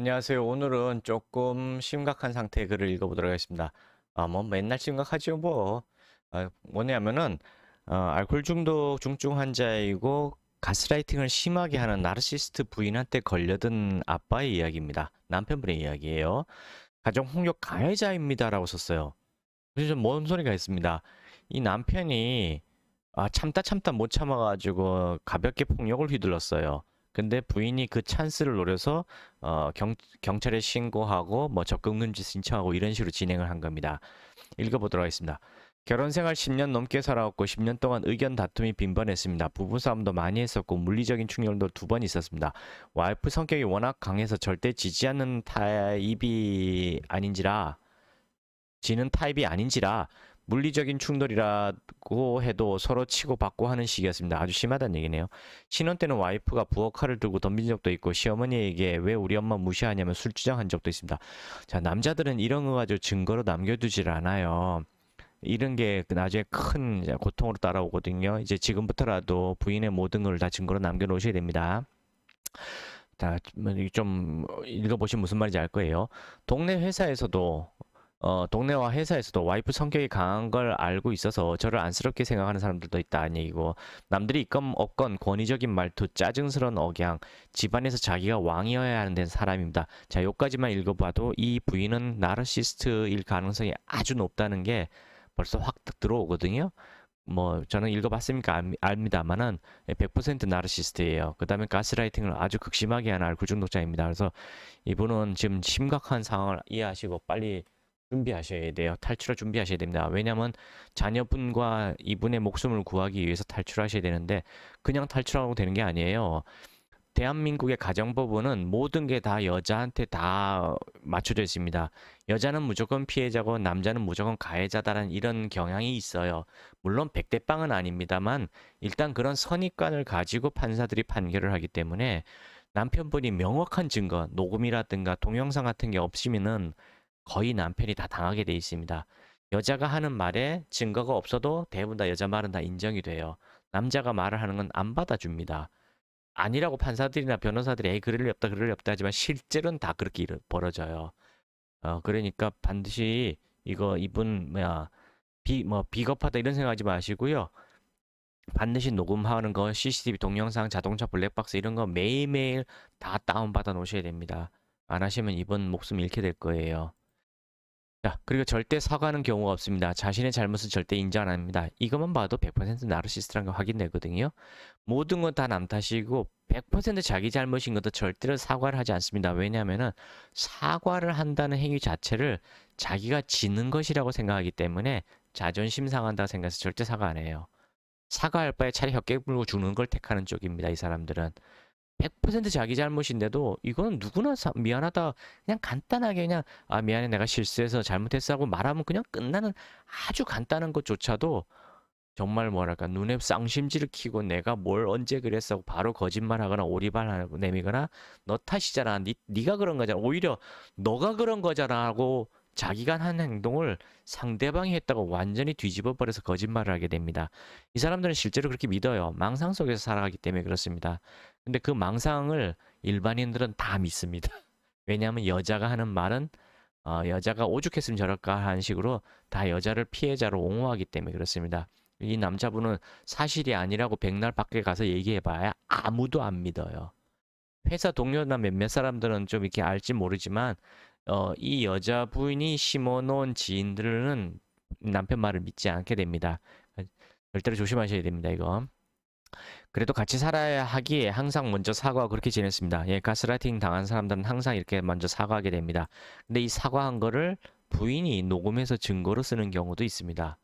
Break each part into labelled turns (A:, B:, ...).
A: 안녕하세요. 오늘은 조금 심각한 상태의 글을 읽어보도록 하겠습니다. 뭐 맨날 심각하죠, 뭐. 뭐냐면은 알코올 중독 중증 환자이고 가스라이팅을 심하게 하는 나르시스트 부인한테 걸려든 아빠의 이야기입니다. 남편분의 이야기예요. 가정 폭력 가해자입니다라고 썼어요. 그래서 좀뭔 소리가 있습니다. 이 남편이 참다 못 참아가지고 가볍게 폭력을 휘둘렀어요. 근데 부인이 그 찬스를 노려서 경찰에 신고하고 뭐 접근금지 신청하고 이런 식으로 진행을 한 겁니다. 읽어보도록 하겠습니다. 결혼 생활 10년 넘게 살아왔고 10년 동안 의견 다툼이 빈번했습니다. 부부싸움도 많이 했었고 물리적인 충돌도 2번 있었습니다. 와이프 성격이 워낙 강해서 절대 지지 않는 타입이 아닌지라 지는 타입이 아닌지라 물리적인 충돌이라고 해도 서로 치고받고 하는 식이었습니다. 아주 심하다는 얘기네요. 신혼 때는 와이프가 부엌 칼을 들고 덤빈 적도 있고 시어머니에게 왜 우리 엄마 무시하냐면 술주정한 적도 있습니다. 자, 남자들은 이런 거 가지고 증거로 남겨두질 않아요. 이런 게 나중에 큰 고통으로 따라오거든요. 이제 지금부터라도 부인의 모든 걸 다 증거로 남겨놓으셔야 됩니다. 자, 좀 읽어보시면 무슨 말인지 알 거예요. 동네 회사에서도 동네와 회사에서도 와이프 성격이 강한 걸 알고 있어서 저를 안쓰럽게 생각하는 사람들도 있다는 얘기고, 남들이 있건 없건 권위적인 말투, 짜증스러운 억양, 집안에서 자기가 왕이어야 하는 사람입니다. 자, 여기까지만 읽어봐도 이 부인은 나르시스트일 가능성이 아주 높다는 게 벌써 확 들어오거든요. 뭐 저는 읽어봤으니까 압니다만은 100% 나르시스트예요. 그 다음에 가스라이팅을 아주 극심하게 하는 알코올 중독자입니다. 그래서 이분은 지금 심각한 상황을 이해하시고 빨리 준비하셔야 돼요. 탈출을 준비하셔야 됩니다. 왜냐하면 자녀분과 이분의 목숨을 구하기 위해서 탈출하셔야 되는데 그냥 탈출하고 되는 게 아니에요. 대한민국의 가정법원은 모든 게 다 여자한테 다 맞춰져 있습니다. 여자는 무조건 피해자고 남자는 무조건 가해자다라는 이런 경향이 있어요. 물론 백대빵은 아닙니다만 일단 그런 선입관을 가지고 판사들이 판결을 하기 때문에 남편분이 명확한 증거, 녹음이라든가 동영상 같은 게 없으면은 거의 남편이 다 당하게 돼 있습니다. 여자가 하는 말에 증거가 없어도 대부분 다 여자 말은 다 인정이 돼요. 남자가 말을 하는 건 안 받아줍니다. 아니라고 판사들이나 변호사들이 에이 그럴 리 없다 그럴 리 없다 하지만 실제로는 다 그렇게 벌어져요. 그러니까 반드시 이거 이분 뭐야 비겁하다 이런 생각하지 마시고요. 반드시 녹음하는 거 CCTV 동영상 자동차 블랙박스 이런 거 매일매일 다 다운받아 놓으셔야 됩니다. 안 하시면 이번 목숨 잃게 될 거예요. 자, 그리고 절대 사과하는 경우가 없습니다. 자신의 잘못은 절대 인정 안 합니다. 이것만 봐도 100% 나르시스트라는 거 확인되거든요. 모든 건 다 남 탓이고 100% 자기 잘못인 것도 절대로 사과를 하지 않습니다. 왜냐하면은 사과를 한다는 행위 자체를 자기가 지는 것이라고 생각하기 때문에 자존심 상한다고 생각해서 절대 사과 안 해요. 사과할 바에 차라리 혀깨 물고 죽는 걸 택하는 쪽입니다. 이 사람들은. 100% 자기 잘못인데도 이건 누구나 미안하다 그냥 간단하게 그냥 미안해 내가 실수해서 잘못했어 하고 말하면 그냥 끝나는 아주 간단한 것조차도 정말 뭐랄까 눈에 쌍심지를 키고 내가 뭘 언제 그랬어 하고 바로 거짓말하거나 오리발하고 내미거나 너 탓이잖아 네가 그런 거잖아 오히려 너가 그런 거잖아 하고 자기가 한 행동을 상대방이 했다고 완전히 뒤집어 버려서 거짓말을 하게 됩니다. 이 사람들은 실제로 그렇게 믿어요. 망상 속에서 살아가기 때문에 그렇습니다. 근데 그 망상을 일반인들은 다 믿습니다. 왜냐하면 여자가 하는 말은 여자가 오죽했으면 저럴까 하는 식으로 다 여자를 피해자로 옹호하기 때문에 그렇습니다. 이 남자분은 사실이 아니라고 백날 밖에 가서 얘기해봐야 아무도 안 믿어요. 회사 동료나 몇몇 사람들은 좀 이렇게 알지 모르지만 이 여자 부인이 심어놓은 지인들은 남편 말을 믿지 않게 됩니다. 절대로 조심하셔야 됩니다, 이거. 그래도 같이 살아야 하기에 항상 먼저 사과하고 그렇게 지냈습니다. 예, 가스라이팅 당한 사람들은 항상 이렇게 먼저 사과하게 됩니다. 근데 이 사과한 거를 부인이 녹음해서 증거로 쓰는 경우도 있습니다.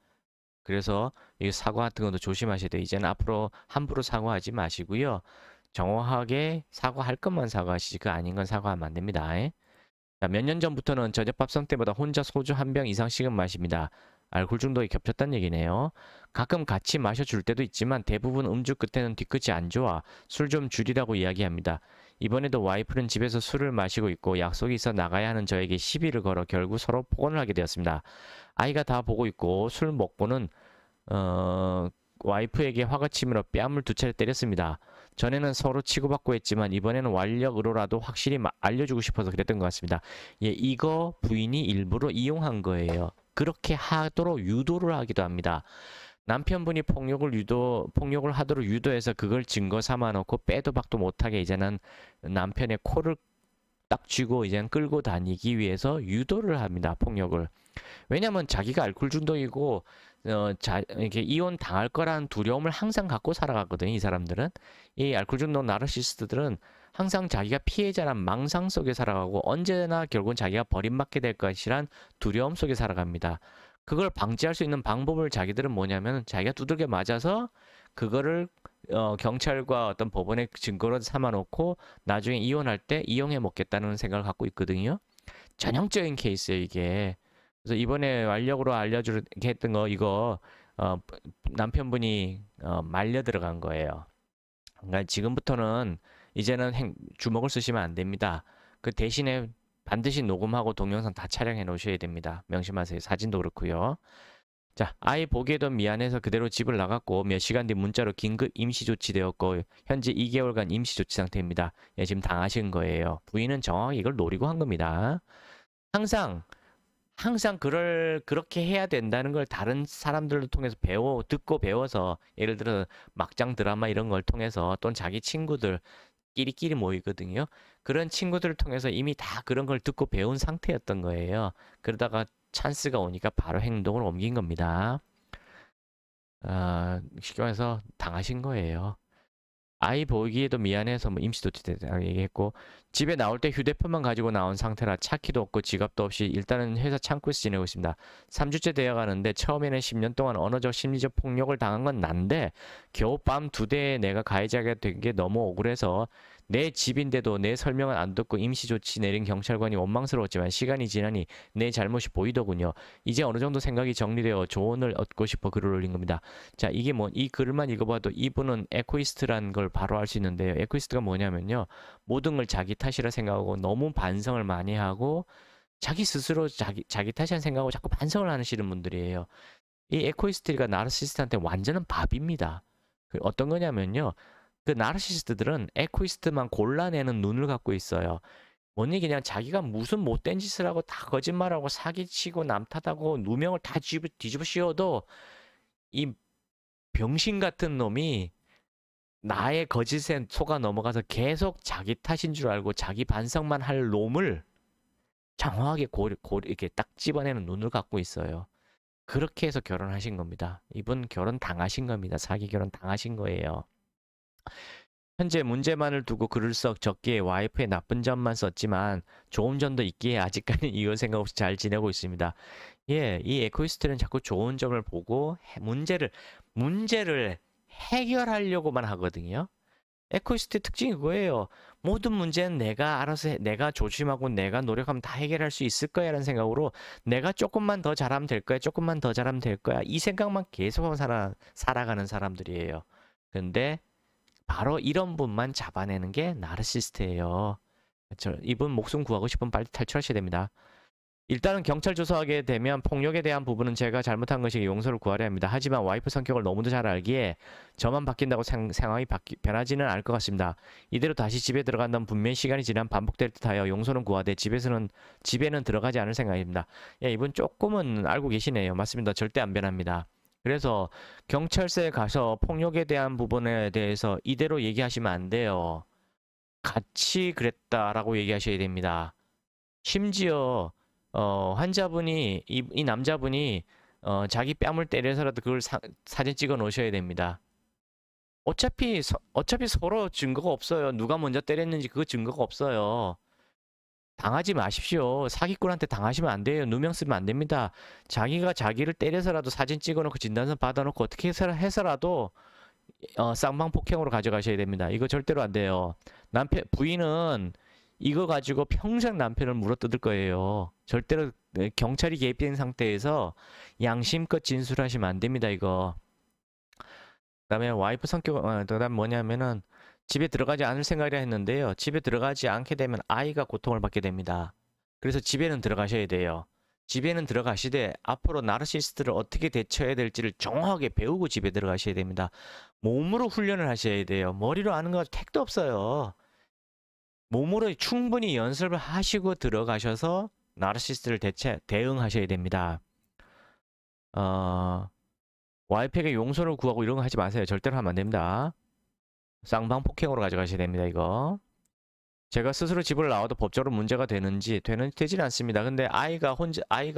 A: 그래서 이 사과 같은 것도 조심하셔야 돼요. 이제는 앞으로 함부로 사과하지 마시고요. 정확하게 사과할 것만 사과하시지 그 아닌 건 사과하면 안 됩니다. 몇 년 전부터는 저녁밥상 때보다 혼자 소주 한 병 이상씩은 마십니다. 알코올 중독이 겹쳤다는 얘기네요. 가끔 같이 마셔줄 때도 있지만 대부분 음주 끝에는 뒤끝이 안 좋아 술 좀 줄이라고 이야기합니다. 이번에도 와이프는 집에서 술을 마시고 있고 약속이 있어 나가야 하는 저에게 시비를 걸어 결국 서로 폭언을 하게 되었습니다. 아이가 다 보고 있고 술 먹고는 와이프에게 화가 치밀어 뺨을 2차례 때렸습니다. 전에는 서로 치고받고 했지만 이번에는 완력으로라도 확실히 알려주고 싶어서 그랬던 것 같습니다. 예, 이거 부인이 일부러 이용한 거예요. 그렇게 하도록 유도를 하기도 합니다. 남편분이 폭력을 하도록 유도해서 그걸 증거 삼아 놓고 빼도 박도 못하게 이제는 남편의 코를 딱 쥐고 이제는 끌고 다니기 위해서 유도를 합니다. 폭력을. 왜냐면 자기가 알코올 중독이고 이렇게 이혼 당할 거라는 두려움을 항상 갖고 살아가거든요. 이 사람들은. 이 알코올 중독 나르시스트들은 항상 자기가 피해자란 망상 속에 살아가고 언제나 결국은 자기가 버림받게 될 것이란 두려움 속에 살아갑니다. 그걸 방지할 수 있는 방법을 자기들은 뭐냐면 자기가 두들겨 맞아서 그거를 경찰과 어떤 법원의 증거로 삼아놓고 나중에 이혼할 때 이용해 먹겠다는 생각을 갖고 있거든요. 전형적인 케이스예요, 이게. 그래서 이번에 완력으로 알려주게 했던 거 이거 남편분이 말려 들어간 거예요. 그러니까 지금부터는 이제는 주먹을 쓰시면 안 됩니다. 그 대신에 반드시 녹음하고 동영상 다 촬영해 놓으셔야 됩니다. 명심하세요. 사진도 그렇고요. 자, 아이 보기에도 미안해서 그대로 집을 나갔고 몇 시간 뒤 문자로 긴급 임시 조치되었고 현재 2개월간 임시 조치 상태입니다. 예, 지금 당하신 거예요. 부인은 정확히 이걸 노리고 한 겁니다. 항상 그렇게 해야 된다는 걸 다른 사람들을 통해서 듣고 배워서 예를 들어 막장 드라마 이런 걸 통해서 또는 자기 친구들 끼리끼리 모이거든요. 그런 친구들을 통해서 이미 다 그런 걸 듣고 배운 상태였던 거예요. 그러다가 찬스가 오니까 바로 행동을 옮긴 겁니다. 쉽게 말해서 당하신 거예요. 아이 보기에도 미안해서 뭐 임시조치됐다고 얘기했고 집에 나올 때 휴대폰만 가지고 나온 상태라 차 키도 없고 지갑도 없이 일단은 회사 창고에서 지내고 있습니다. 3주째 되어가는데 처음에는 10년 동안 언어적 심리적 폭력을 당한 건 난데 겨우 밤 2대에 내가 가해자가 된 게 너무 억울해서 내 집인데도 내 설명을 안 듣고 임시조치 내린 경찰관이 원망스러웠지만 시간이 지나니 내 잘못이 보이더군요. 이제 어느 정도 생각이 정리되어 조언을 얻고 싶어 글을 올린 겁니다. 자, 이게 뭐 이 글만 읽어봐도 이분은 에코이스트라는 걸 바로 알 수 있는데요. 에코이스트가 뭐냐면요. 모든 걸 자기 탓이라 생각하고 너무 반성을 많이 하고 자기 스스로 자기 탓이라는 생각하고 자꾸 반성을 하시는 분들이에요. 이 에코이스트가 나르시스트한테 완전한 밥입니다. 어떤 거냐면요. 그 나르시스트들은 에코이스트만 골라내는 눈을 갖고 있어요. 뭐니 그냥 자기가 무슨 못된 짓을 하고 다 거짓말하고 사기치고 남 탓하고 누명을 다 뒤집어 씌워도 이 병신 같은 놈이 나의 거짓에 속아 넘어가서 계속 자기 탓인 줄 알고 자기 반성만 할 놈을 장황하게 이렇게 딱 집어내는 눈을 갖고 있어요. 그렇게 해서 결혼하신 겁니다. 이분 결혼 당하신 겁니다. 사기 결혼 당하신 거예요. 현재 문제만을 두고 글을 썩 적기에 와이프의 나쁜 점만 썼지만 좋은 점도 있기에 아직까지 이혼 생각 없이 잘 지내고 있습니다. 예, 이 에코이스트는 자꾸 좋은 점을 보고 문제를 해결하려고만 하거든요. 에코이스트의 특징이 그거예요. 모든 문제는 내가 알아서 내가 조심하고 내가 노력하면 다 해결할 수 있을 거야 라는 생각으로 내가 조금만 더 잘하면 될 거야, 조금만 더 잘하면 될 거야, 이 생각만 계속하고 살아가는 사람들이에요. 근데 바로 이런 분만 잡아내는 게 나르시스트예요. 이분 목숨 구하고 싶으면 빨리 탈출하셔야 됩니다. 일단은 경찰 조사하게 되면 폭력에 대한 부분은 제가 잘못한 것이 용서를 구하려 합니다. 하지만 와이프 성격을 너무도 잘 알기에 저만 바뀐다고 상황이 변하지는 않을 것 같습니다. 이대로 다시 집에 들어간다면 분명히 시간이 지나면 반복될 듯하여 용서는 구하되 집에는 들어가지 않을 생각입니다. 예, 이분 조금은 알고 계시네요. 맞습니다. 절대 안 변합니다. 그래서 경찰서에 가서 폭력에 대한 부분에 대해서 이대로 얘기하시면 안 돼요. 같이 그랬다라고 얘기하셔야 됩니다. 심지어 환자분이 이 남자분이 자기 뺨을 때려서라도 그걸 사진 찍어 놓으셔야 됩니다. 어차피 서로 증거가 없어요. 누가 먼저 때렸는지 그 증거가 없어요. 당하지 마십시오. 사기꾼한테 당하시면 안 돼요. 누명 쓰면 안 됩니다. 자기가 자기를 때려서라도 사진 찍어놓고 진단서 받아놓고 어떻게 해서라도 쌍방 폭행으로 가져가셔야 됩니다. 이거 절대로 안 돼요. 부인은 이거 가지고 평생 남편을 물어뜯을 거예요. 절대로 경찰이 개입된 상태에서 양심껏 진술하시면 안 됩니다. 이거. 그다음에 와이프 성격, 그다음 뭐냐면은 집에 들어가지 않을 생각이라 했는데요. 집에 들어가지 않게 되면 아이가 고통을 받게 됩니다. 그래서 집에는 들어가셔야 돼요. 집에는 들어가시되 앞으로 나르시스트를 어떻게 대처해야 될지를 정확하게 배우고 집에 들어가셔야 됩니다. 몸으로 훈련을 하셔야 돼요. 머리로 아는 거 택도 없어요. 몸으로 충분히 연습을 하시고 들어가셔서 나르시스트를 대응하셔야 됩니다. 와이프에게 용서를 구하고 이런 거 하지 마세요. 절대로 하면 안 됩니다. 쌍방 폭행으로 가져가셔야 됩니다, 이거. 제가 스스로 집을 나와도 법적으로 문제가 되지는 않습니다. 근데 아이가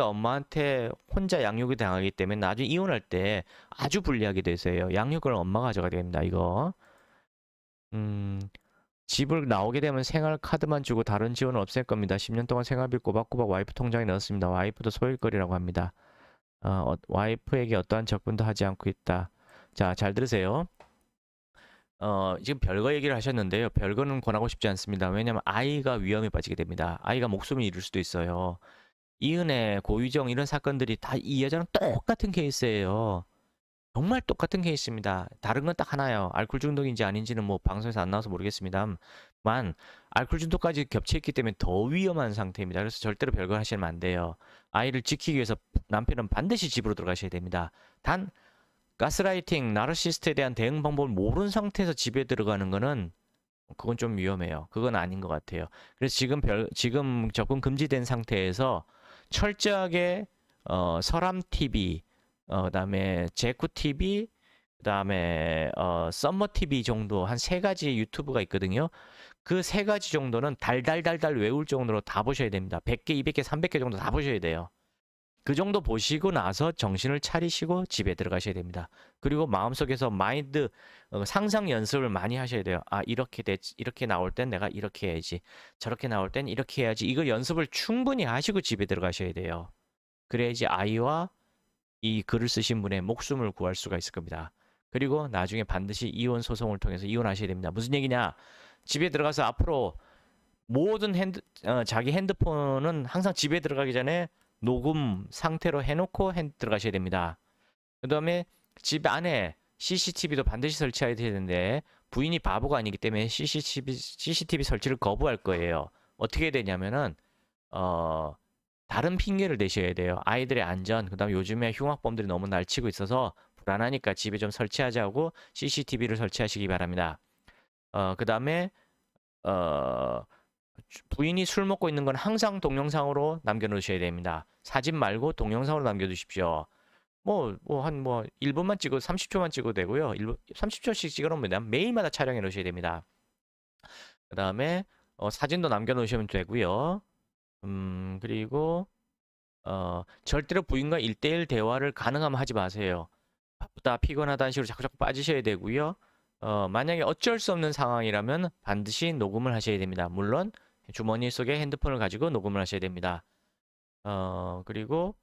A: 엄마한테 혼자 양육이 당하기 때문에 나중에 이혼할 때 아주 불리하게 되세요. 양육을 엄마가 가져가야 됩니다, 이거. 집을 나오게 되면 생활 카드만 주고 다른 지원은 없앨 겁니다. 10년 동안 생활비 꼬박꼬박 와이프 통장에 넣었습니다. 와이프도 소일거리라고 합니다. 와이프에게 어떠한 접근도 하지 않고 있다. 자, 잘 들으세요. 지금 별거 얘기를 하셨는데요. 별거는 권하고 싶지 않습니다. 왜냐하면 아이가 위험에 빠지게 됩니다. 아이가 목숨을 잃을 수도 있어요. 이은혜, 고유정 이런 사건들이 다 이 여자랑 똑같은 케이스예요. 정말 똑같은 케이스입니다. 다른 건 딱 하나요. 알코올 중독인지 아닌지는 뭐 방송에서 안 나와서 모르겠습니다만 알코올 중독까지 겹쳐있기 때문에 더 위험한 상태입니다. 그래서 절대로 별거 하시면 안 돼요. 아이를 지키기 위해서 남편은 반드시 집으로 들어가셔야 됩니다. 단 가스라이팅, 나르시스트에 대한 대응 방법을 모르는 상태에서 집에 들어가는 거는 그건 좀 위험해요. 그건 아닌 것 같아요. 그래서 지금 접근 금지된 상태에서 철저하게 서람 TV, 그다음에 제쿠 TV, 그다음에 썸머 TV 정도 한 3가지 유튜브가 있거든요. 그 3가지 정도는 달달달달 외울 정도로 다 보셔야 됩니다. 100개, 200개, 300개 정도 다 보셔야 돼요. 그 정도 보시고 나서 정신을 차리시고 집에 들어가셔야 됩니다. 그리고 마음속에서 마인드 상상 연습을 많이 하셔야 돼요. 아, 이렇게 나올 땐 내가 이렇게 해야지. 저렇게 나올 땐 이렇게 해야지. 이거 연습을 충분히 하시고 집에 들어가셔야 돼요. 그래야지 아이와 이 글을 쓰신 분의 목숨을 구할 수가 있을 겁니다. 그리고 나중에 반드시 이혼 소송을 통해서 이혼하셔야 됩니다. 무슨 얘기냐? 집에 들어가서 앞으로 모든 자기 핸드폰은 항상 집에 들어가기 전에 녹음 상태로 해놓고 들어가셔야 됩니다. 그 다음에 집 안에 CCTV도 반드시 설치해야 되는데 부인이 바보가 아니기 때문에 CCTV 설치를 거부할 거예요. 어떻게 해야 되냐면은 다른 핑계를 대셔야 돼요. 아이들의 안전, 그 다음에 요즘에 흉악범들이 너무 날치고 있어서 불안하니까 집에 좀 설치하자고 CCTV를 설치하시기 바랍니다. 그 다음에 부인이 술 먹고 있는 건 항상 동영상으로 남겨놓으셔야 됩니다. 사진 말고 동영상으로 남겨두십시오. 뭐 1분만 찍고 30초만 찍어도 되고요. 30초씩 찍어놓으면 매일마다 촬영해 놓으셔야 됩니다. 그 다음에 사진도 남겨놓으시면 되고요. 그리고 절대로 부인과 1대1 대화를 가능하면 하지 마세요. 바쁘다, 피곤하다는 식으로 자꾸 빠지셔야 되고요. 만약에 어쩔 수 없는 상황이라면 반드시 녹음을 하셔야 됩니다. 물론 주머니 속에 핸드폰을 가지고 녹음을 하셔야 됩니다. 그리고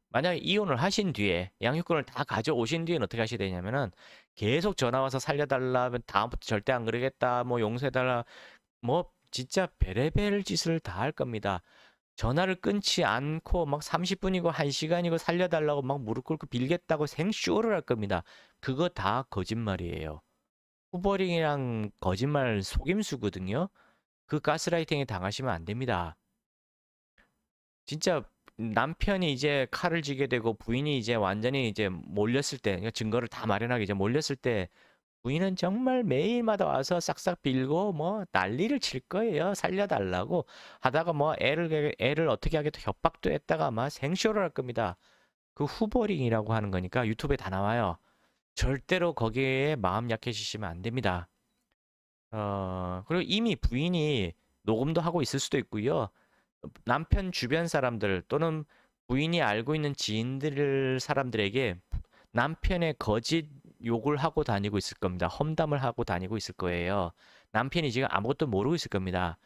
A: 만약에 이혼을 하신 뒤에 양육권을 다 가져오신 뒤에는 어떻게 하셔야 되냐면은 계속 전화 와서 살려달라, 다음부터 절대 안 그러겠다, 뭐 용서해달라, 뭐 진짜 베레벨 짓을 다 할 겁니다. 전화를 끊지 않고 막 30분이고 1시간이고 살려달라고 막 무릎 꿇고 빌겠다고 생쇼를 할 겁니다. 그거 다 거짓말이에요. 후버링이랑 거짓말 속임수거든요. 그 가스라이팅에 당하시면 안 됩니다. 진짜 남편이 이제 칼을 쥐게 되고 부인이 이제 완전히 이제 몰렸을 때, 그러니까 증거를 다 마련하기 이제 몰렸을 때 부인은 정말 매일마다 와서 싹싹 빌고 뭐 난리를 칠 거예요. 살려달라고 하다가 뭐 애를 어떻게 하겠다 협박도 했다가 막 생쇼를 할 겁니다. 그 후버링이라고 하는 거니까 유튜브에 다 나와요. 절대로 거기에 마음 약해지시면 안 됩니다. 그리고 이미 부인이 녹음도 하고 있을 수도 있고요. 남편 주변 사람들 또는 부인이 알고 있는 사람들에게 남편의 거짓 욕을 하고 다니고 있을 겁니다. 험담을 하고 다니고 있을 거예요. 남편이 지금 아무것도 모르고 있을 겁니다.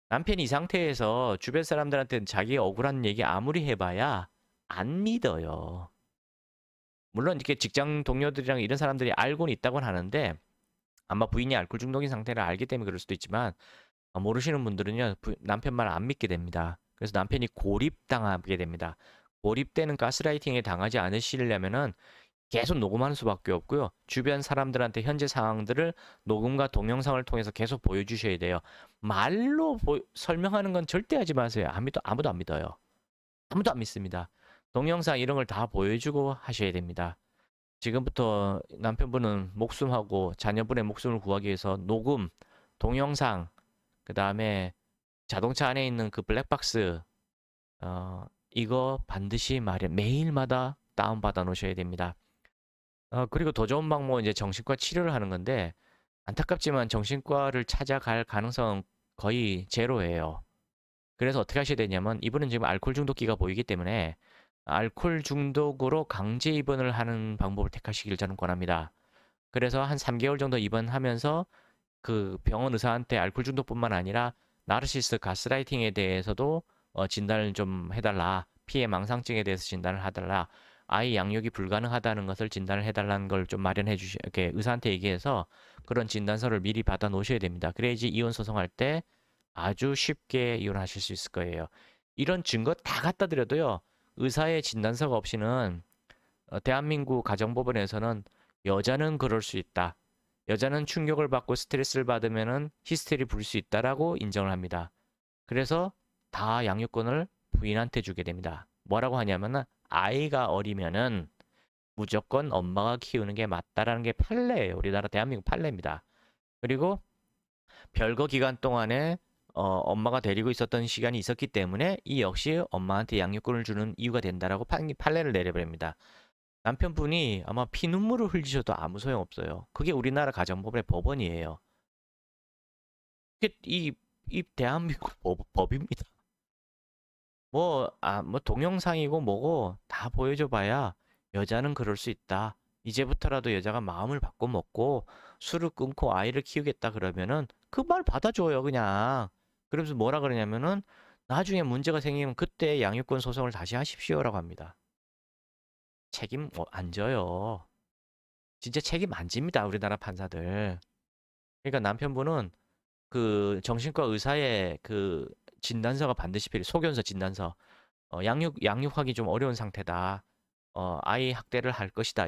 A: 남편이 이 상태에서 주변 사람들한테 자기 억울한 얘기 아무리 해봐야 안 믿어요. 물론 이렇게 직장 동료들이랑 이런 사람들이 알고는 있다고는 하는데 아마 부인이 알코올 중독인 상태를 알기 때문에 그럴 수도 있지만 모르시는 분들은요 남편 말 안 믿게 됩니다. 그래서 남편이 고립당하게 됩니다. 고립되는 가스라이팅에 당하지 않으시려면은 계속 녹음하는 수밖에 없고요. 주변 사람들한테 현재 상황들을 녹음과 동영상을 통해서 계속 보여주셔야 돼요. 말로 설명하는 건 절대 하지 마세요. 아무도 안 믿어요. 아무도 안 믿습니다. 동영상 이런 걸 다 보여주고 하셔야 됩니다. 지금부터 남편분은 목숨하고 자녀분의 목숨을 구하기 위해서 녹음, 동영상, 그 다음에 자동차 안에 있는 그 블랙박스, 이거 반드시 매일마다 다운받아 놓으셔야 됩니다. 그리고 더 좋은 방법은 이제 정신과 치료를 하는 건데, 안타깝지만 정신과를 찾아갈 가능성은 거의 제로예요. 그래서 어떻게 하셔야 되냐면, 이분은 지금 알코올 중독기가 보이기 때문에 알코올 중독으로 강제 입원을 하는 방법을 택하시길 저는 권합니다. 그래서 한 3개월 정도 입원하면서 그 병원 의사한테 알코올 중독뿐만 아니라 나르시스트 가스라이팅에 대해서도 진단을 좀 해달라. 피해 망상증에 대해서 진단을 해달라. 아이 양육이 불가능하다는 것을 진단을 해달라는 걸 좀 마련해 이렇게 의사한테 얘기해서 그런 진단서를 미리 받아 놓으셔야 됩니다. 그래야지 이혼 소송할 때 아주 쉽게 이혼하실 수 있을 거예요. 이런 증거 다 갖다 드려도요. 의사의 진단서가 없이는 대한민국 가정법원에서는 여자는 그럴 수 있다. 여자는 충격을 받고 스트레스를 받으면은 히스테리 부릴 수 있다라고 인정을 합니다. 그래서 다 양육권을 부인한테 주게 됩니다. 뭐라고 하냐면은 아이가 어리면은 무조건 엄마가 키우는 게 맞다라는 게 판례예요. 우리나라 대한민국 판례입니다. 그리고 별거 기간 동안에 엄마가 데리고 있었던 시간이 있었기 때문에 이 역시 엄마한테 양육권을 주는 이유가 된다라고 판례를 내려버립니다. 남편분이 아마 피눈물을 흘리셔도 아무 소용없어요. 그게 우리나라 가정법의 법원이에요. 이 대한민국 법입니다. 뭐 동영상이고 뭐고 다 보여줘 봐야 여자는 그럴 수 있다. 이제부터라도 여자가 마음을 바꿔 먹고 술을 끊고 아이를 키우겠다 그러면은 그 말 받아줘요, 그냥. 그러면서 뭐라 그러냐면은 나중에 문제가 생기면 그때 양육권 소송을 다시 하십시오라고 합니다. 책임 안 져요. 진짜 책임 안 집니다, 우리나라 판사들. 그러니까 남편분은 그 정신과 의사의 그 진단서가 반드시 필요해요. 소견서 진단서. 양육하기 좀 어려운 상태다. 아이 학대를 할 것이다.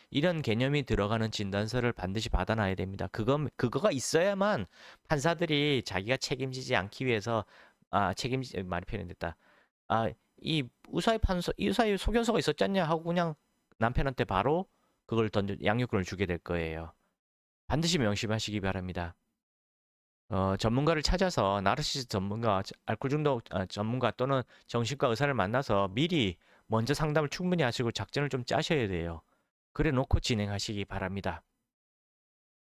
A: 이런 개념이 들어가는 진단서를 반드시 받아놔야 됩니다. 그거가 있어야만 판사들이 자기가 책임지지 않기 위해서, 말이 표현됐다. 이 의사의 소견서가 있었잖냐 하고 그냥 남편한테 바로 그걸 양육권을 주게 될 거예요. 반드시 명심하시기 바랍니다. 전문가를 찾아서 나르시스트 전문가, 알코올 중독 전문가 또는 정신과 의사를 만나서 미리 먼저 상담을 충분히 하시고 작전을 좀 짜셔야 돼요. 그래 놓고 진행하시기 바랍니다.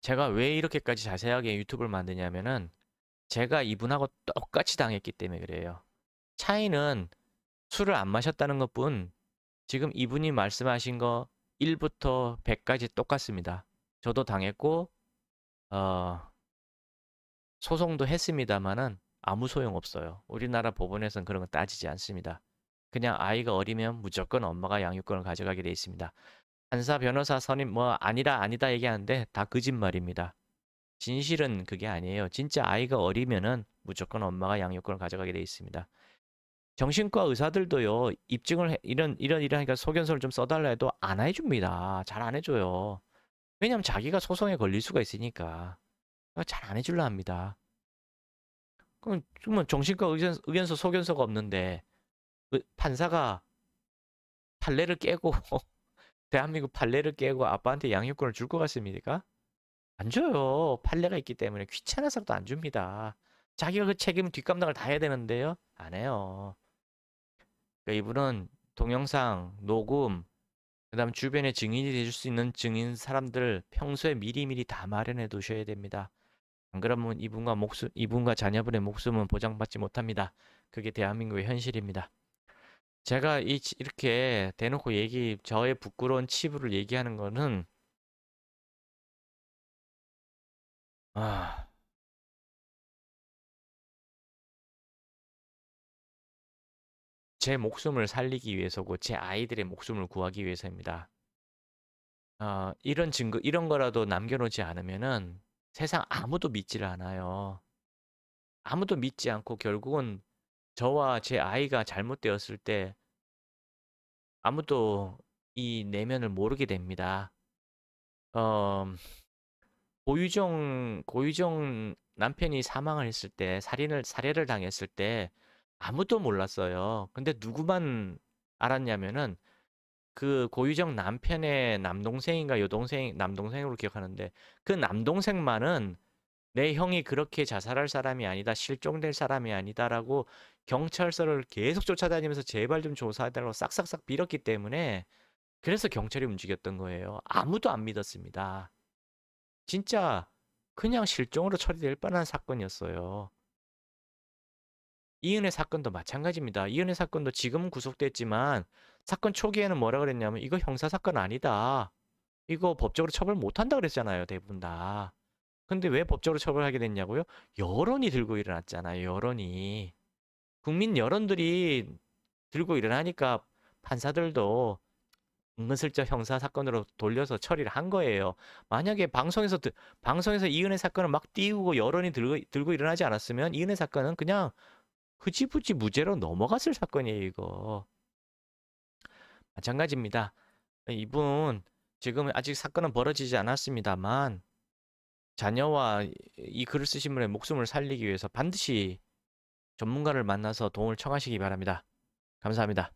A: 제가 왜 이렇게까지 자세하게 유튜브를 만드냐면은 제가 이분하고 똑같이 당했기 때문에 그래요. 차이는 술을 안 마셨다는 것뿐 지금 이분이 말씀하신 거 1부터 100까지 똑같습니다. 저도 당했고 어, 소송도 했습니다마는 아무 소용없어요. 우리나라 법원에서는 그런 거 따지지 않습니다. 그냥 아이가 어리면 무조건 엄마가 양육권을 가져가게 돼 있습니다. 판사, 변호사, 선임 뭐 아니다 얘기하는데 다 거짓말입니다. 진실은 그게 아니에요. 진짜 아이가 어리면은 무조건 엄마가 양육권을 가져가게 돼 있습니다. 정신과 의사들도요, 이러니까 소견서를 좀 써달라 해도 안 해줍니다. 잘 안 해줘요. 왜냐면 자기가 소송에 걸릴 수가 있으니까. 잘 안 해줄라 합니다. 그러면 정신과 의견서, 소견서가 없는데, 판사가 판례를 깨고, 대한민국 판례를 깨고 아빠한테 양육권을 줄 것 같습니까? 안 줘요. 판례가 있기 때문에 귀찮아서도 안 줍니다. 자기가 그 책임 뒷감당을 다 해야 되는데요. 안 해요. 그러니까 이분은 동영상, 녹음, 그다음 주변에 증인이 돼줄 수 있는 증인 사람들 평소에 미리미리 다 마련해 두셔야 됩니다. 안 그러면 이분과 자녀분의 목숨은 보장받지 못합니다. 그게 대한민국의 현실입니다. 제가 이렇게 대놓고 저의 부끄러운 치부를 얘기하는 거는, 아, 제 목숨을 살리기 위해서고, 제 아이들의 목숨을 구하기 위해서입니다. 이런 거라도 남겨놓지 않으면은 세상 아무도 믿지를 않아요. 아무도 믿지 않고 결국은 저와 제 아이가 잘못되었을 때 아무도 이 내면을 모르게 됩니다. 어, 고유정 남편이 사망을 했을 때, 살해를 당했을 때 아무도 몰랐어요. 근데 누구만 알았냐면은 그 고유정 남편의 남동생인가 여동생, 남동생으로 기억하는데 그 남동생만은 내 형이 그렇게 자살할 사람이 아니다, 실종될 사람이 아니다라고 경찰서를 계속 쫓아다니면서 제발 좀 조사해달라고 싹싹싹 빌었기 때문에 그래서 경찰이 움직였던 거예요. 아무도 안 믿었습니다. 진짜 그냥 실종으로 처리될 뻔한 사건이었어요. 이은혜 사건도 마찬가지입니다. 이은혜 사건도 지금은 구속됐지만 사건 초기에는 뭐라 그랬냐면 이거 형사사건 아니다. 이거 법적으로 처벌 못한다 그랬잖아요. 대부분 다. 근데 왜 법적으로 처벌하게 됐냐고요? 여론이 들고 일어났잖아요. 여론이. 국민 여론들이 들고 일어나니까 판사들도 은근슬쩍 형사사건으로 돌려서 처리를 한 거예요. 만약에 방송에서 이은혜 사건을 막 띄우고 여론이 들고 일어나지 않았으면 이은혜 사건은 그냥 흐지부지 무죄로 넘어갔을 사건이에요, 이거. 마찬가지입니다. 이분 지금 아직 사건은 벌어지지 않았습니다만 자녀와 이 글을 쓰신 분의 목숨을 살리기 위해서 반드시 전문가를 만나서 도움을 청하시기 바랍니다. 감사합니다.